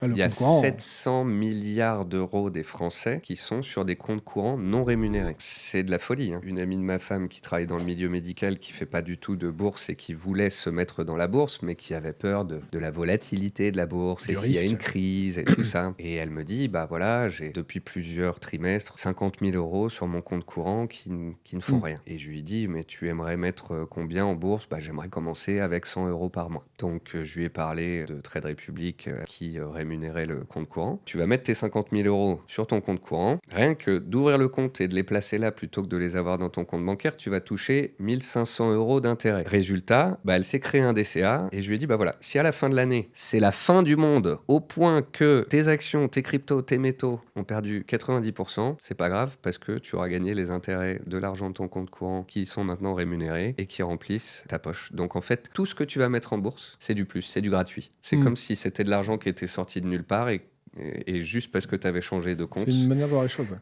Ah, le Il y a compte courant. 700 milliards d'euros des Français qui sont sur des comptes courants non rémunérés. C'est de la folie, hein. Une amie de ma femme qui travaille dans le milieu médical, qui fait pas du tout de bourse et qui voulait se mettre dans la bourse, mais qui avait peur de la volatilité de la bourse et Du s'il y a risque. une crise et tout ça. Et elle me dit, bah voilà, j'ai depuis plusieurs trimestres 50 000 euros sur mon compte courant qui ne font rien. Et je lui dis, mais tu aimerais mettre combien en bourse? Bah j'aimerais commencer avec 100 euros par mois. Donc je lui ai parlé de Trade Republic qui rémunérait le compte courant. Tu vas mettre tes 50 000 euros sur ton compte courant. Rien que d'ouvrir le compte et de les placer là plutôt que de les avoir dans ton compte bancaire, tu vas toucher 1500 euros d'intérêt. Résultat, bah, elle s'est créée un DCA et je lui ai dit, bah voilà, si à la fin de l'année, c'est la fin du monde au point que tes actions, tes cryptos, tes métaux ont perdu 90%, c'est pas grave parce que tu auras gagné les intérêts de l'argent de ton compte courant qui sont maintenant rémunérés et qui remplissent ta poche. Donc en fait, tout ce que tu vas mettre en bourse, c'est du plus, c'est du gratuit. C'est comme si c'était de l'argent qui était sorti de nulle part et juste parce que tu avais changé de C'est une compte. manière de voir les choses. Ouais.